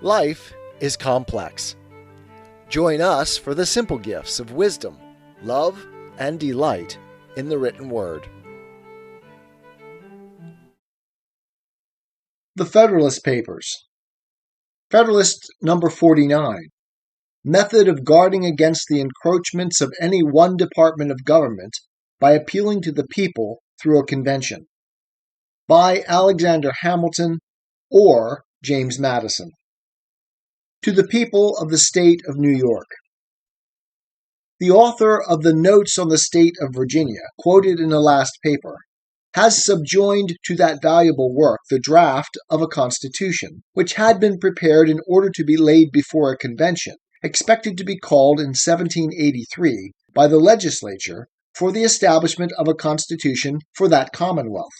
Life is complex. Join us for the simple gifts of wisdom, love, and delight in the written word. The Federalist Papers. Federalist number 49. Method of guarding against the encroachments of any one department of government by appealing to the people through a convention. By Alexander Hamilton or James Madison. To the people of the state of New York. The author of the Notes on the State of Virginia, quoted in the last paper, has subjoined to that valuable work the draft of a constitution, which had been prepared in order to be laid before a convention, expected to be called in 1783 by the legislature for the establishment of a constitution for that commonwealth.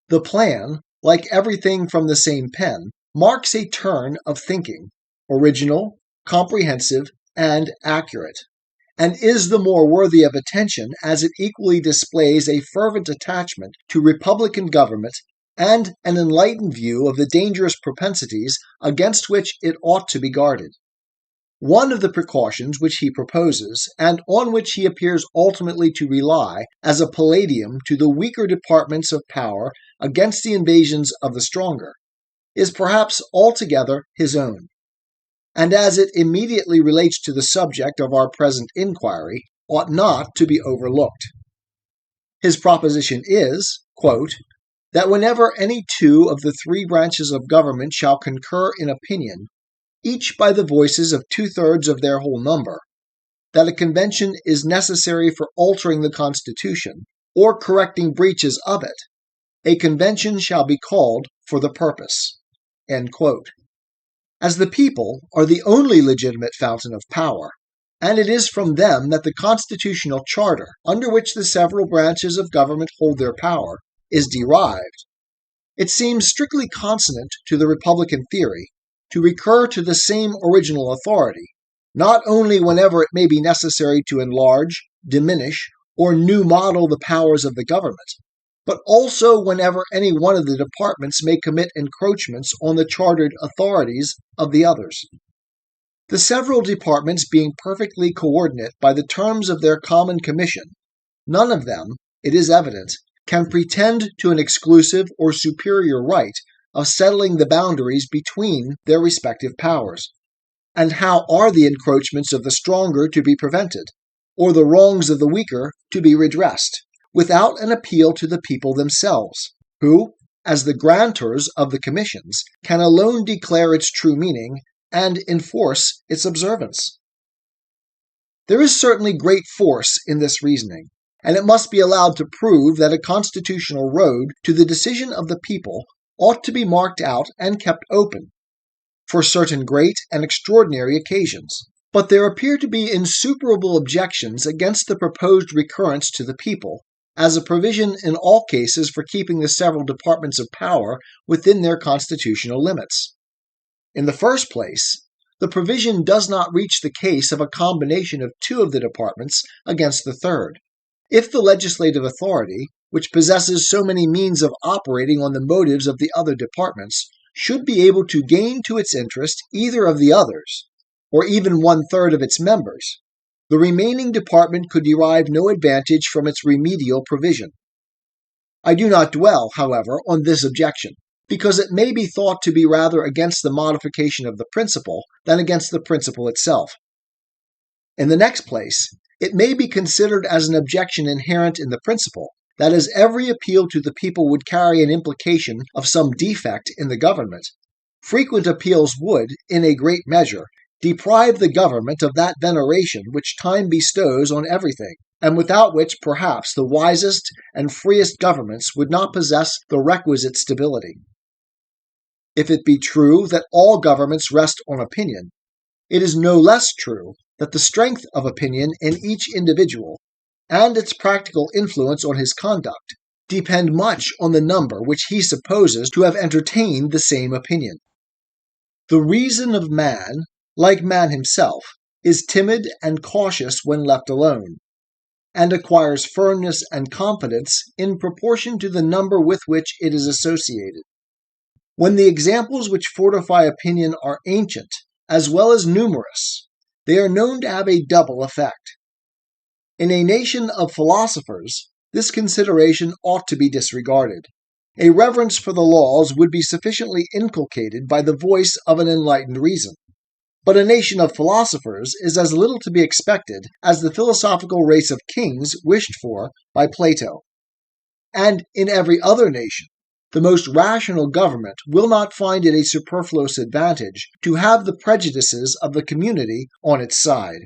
The plan, like everything from the same pen, marks a turn of thinking, original, comprehensive, and accurate, and is the more worthy of attention as it equally displays a fervent attachment to republican government and an enlightened view of the dangerous propensities against which it ought to be guarded. One of the precautions which he proposes, and on which he appears ultimately to rely as a palladium to the weaker departments of power against the invasions of the stronger, is perhaps altogether his own, and as it immediately relates to the subject of our present inquiry, ought not to be overlooked. His proposition is, quote, that whenever any two of the three branches of government shall concur in opinion, each by the voices of 2/3 of their whole number, that a convention is necessary for altering the Constitution, or correcting breaches of it, a convention shall be called for the purpose. End quote. As the people are the only legitimate fountain of power, and it is from them that the constitutional charter, under which the several branches of government hold their power, is derived, it seems strictly consonant to the republican theory to recur to the same original authority, not only whenever it may be necessary to enlarge, diminish, or new model the powers of the government, but also whenever any one of the departments may commit encroachments on the chartered authorities of the others. The several departments being perfectly coordinate by the terms of their common commission, none of them, it is evident, can pretend to an exclusive or superior right of settling the boundaries between their respective powers. And how are the encroachments of the stronger to be prevented, or the wrongs of the weaker to be redressed, without an appeal to the people themselves, who, as the grantors of the commissions, can alone declare its true meaning and enforce its observance? There is certainly great force in this reasoning, and it must be allowed to prove that a constitutional road to the decision of the people ought to be marked out and kept open for certain great and extraordinary occasions. But there appear to be insuperable objections against the proposed recurrence to the people, as a provision in all cases for keeping the several departments of power within their constitutional limits. In the first place, the provision does not reach the case of a combination of two of the departments against the third. If the legislative authority, which possesses so many means of operating on the motives of the other departments, should be able to gain to its interest either of the others, or even 1/3 of its members, the remaining department could derive no advantage from its remedial provision. I do not dwell, however, on this objection, because it may be thought to be rather against the modification of the principle than against the principle itself. In the next place, it may be considered as an objection inherent in the principle, that as every appeal to the people would carry an implication of some defect in the government, frequent appeals would, in a great measure, deprive the government of that veneration which time bestows on everything, and without which perhaps the wisest and freest governments would not possess the requisite stability. If it be true that all governments rest on opinion, it is no less true that the strength of opinion in each individual, and its practical influence on his conduct, depend much on the number which he supposes to have entertained the same opinion. The reason of man, like man himself, is timid and cautious when left alone, and acquires firmness and confidence in proportion to the number with which it is associated. When the examples which fortify opinion are ancient, as well as numerous, they are known to have a double effect. In a nation of philosophers, this consideration ought to be disregarded. A reverence for the laws would be sufficiently inculcated by the voice of an enlightened reason. But a nation of philosophers is as little to be expected as the philosophical race of kings wished for by Plato. And in every other nation, the most rational government will not find it a superfluous advantage to have the prejudices of the community on its side.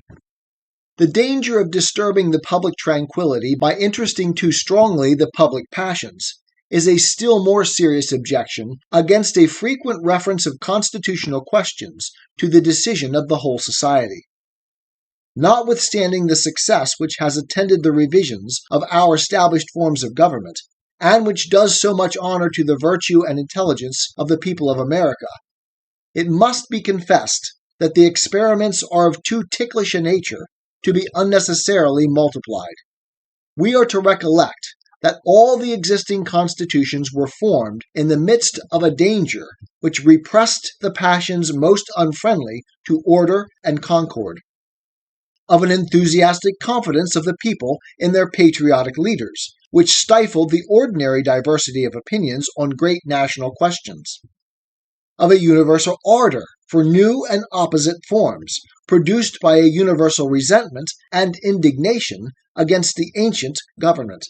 The danger of disturbing the public tranquility by interesting too strongly the public passions is a still more serious objection against a frequent reference of constitutional questions to the decision of the whole society. Notwithstanding the success which has attended the revisions of our established forms of government, and which does so much honor to the virtue and intelligence of the people of America, it must be confessed that the experiments are of too ticklish a nature to be unnecessarily multiplied. We are to recollect that all the existing constitutions were formed in the midst of a danger which repressed the passions most unfriendly to order and concord, of an enthusiastic confidence of the people in their patriotic leaders, which stifled the ordinary diversity of opinions on great national questions, of a universal ardor for new and opposite forms, produced by a universal resentment and indignation against the ancient government.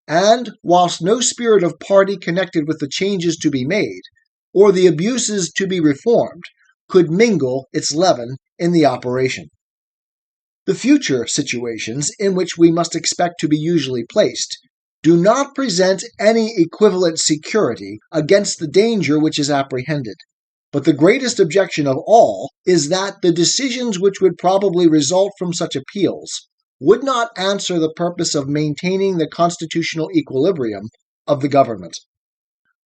And whilst no spirit of party connected with the changes to be made, or the abuses to be reformed, could mingle its leaven in the operation. The future situations in which we must expect to be usually placed do not present any equivalent security against the danger which is apprehended. But the greatest objection of all is that the decisions which would probably result from such appeals would not answer the purpose of maintaining the constitutional equilibrium of the government.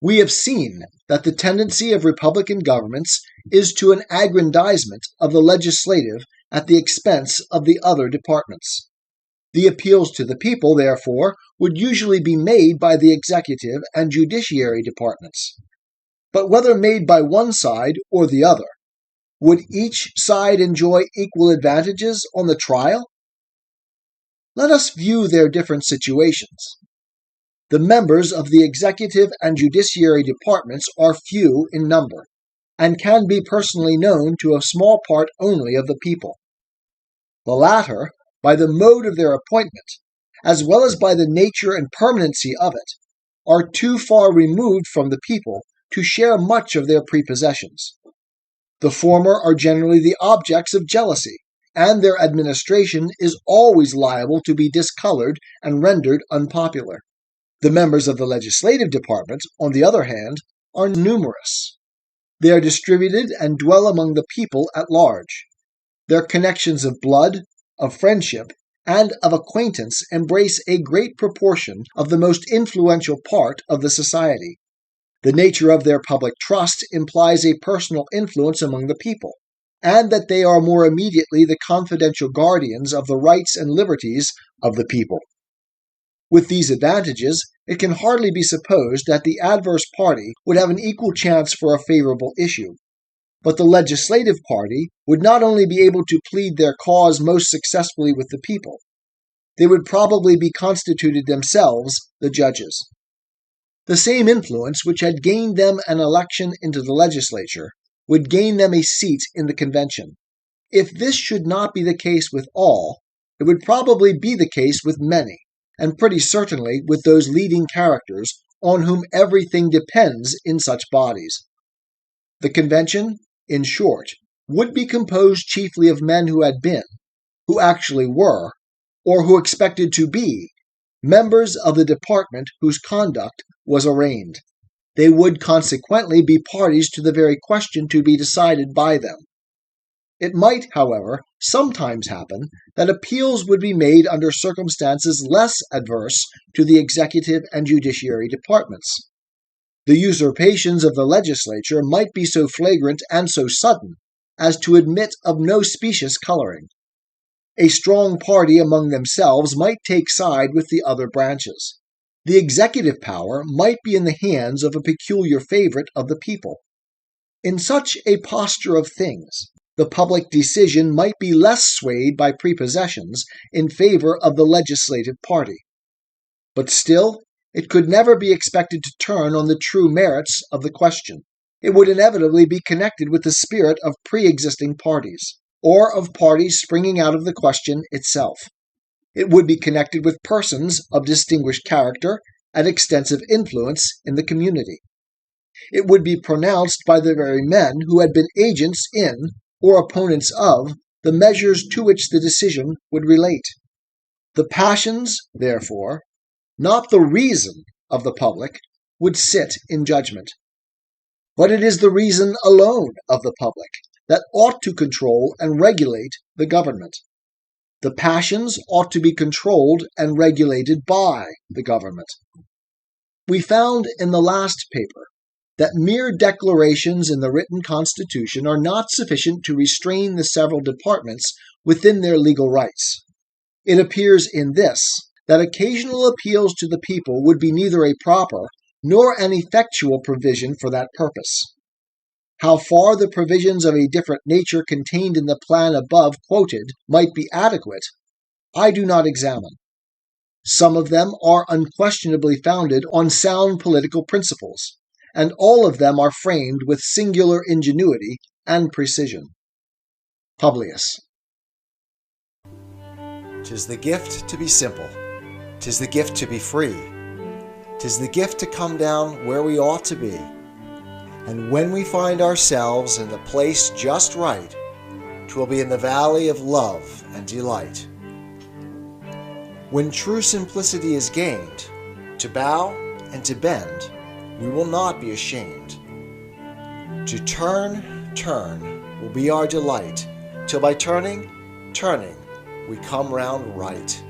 We have seen that the tendency of republican governments is to an aggrandizement of the legislative at the expense of the other departments. The appeals to the people, therefore, would usually be made by the executive and judiciary departments. But whether made by one side or the other, would each side enjoy equal advantages on the trial? Let us view their different situations. The members of the executive and judiciary departments are few in number, and can be personally known to a small part only of the people. The latter, by the mode of their appointment, as well as by the nature and permanency of it, are too far removed from the people to share much of their prepossessions. The former are generally the objects of jealousy, and their administration is always liable to be discolored and rendered unpopular. The members of the legislative department, on the other hand, are numerous. They are distributed and dwell among the people at large. Their connections of blood, of friendship, and of acquaintance embrace a great proportion of the most influential part of the society. The nature of their public trust implies a personal influence among the people, and that they are more immediately the confidential guardians of the rights and liberties of the people. With these advantages, it can hardly be supposed that the adverse party would have an equal chance for a favorable issue. But the legislative party would not only be able to plead their cause most successfully with the people, they would probably be constituted themselves the judges. The same influence which had gained them an election into the legislature would gain them a seat in the convention. If this should not be the case with all, it would probably be the case with many, and pretty certainly with those leading characters on whom everything depends in such bodies. The convention, in short, would be composed chiefly of men who had been, who actually were, or who expected to be, members of the department whose conduct was arraigned. They would consequently be parties to the very question to be decided by them. It might, however, sometimes happen that appeals would be made under circumstances less adverse to the executive and judiciary departments. The usurpations of the legislature might be so flagrant and so sudden as to admit of no specious coloring. A strong party among themselves might take side with the other branches. The executive power might be in the hands of a peculiar favorite of the people. In such a posture of things, the public decision might be less swayed by prepossessions in favor of the legislative party. But still, it could never be expected to turn on the true merits of the question. It would inevitably be connected with the spirit of pre-existing parties, or of parties springing out of the question itself. It would be connected with persons of distinguished character and extensive influence in the community. It would be pronounced by the very men who had been agents in, or opponents of, the measures to which the decision would relate. The passions, therefore, not the reason of the public, would sit in judgment. But it is the reason alone of the public that ought to control and regulate the government. The passions ought to be controlled and regulated by the government. We found in the last paper that mere declarations in the written Constitution are not sufficient to restrain the several departments within their legal rights. It appears in this that occasional appeals to the people would be neither a proper nor an effectual provision for that purpose. How far the provisions of a different nature contained in the plan above quoted might be adequate, I do not examine. Some of them are unquestionably founded on sound political principles, and all of them are framed with singular ingenuity and precision. Publius. 'Tis the gift to be simple. 'Tis the gift to be free. 'Tis the gift to come down where we ought to be. And when we find ourselves in the place just right, 'twill be in the valley of love and delight. When true simplicity is gained, to bow and to bend, we will not be ashamed. To turn will be our delight, till by turning, we come round right.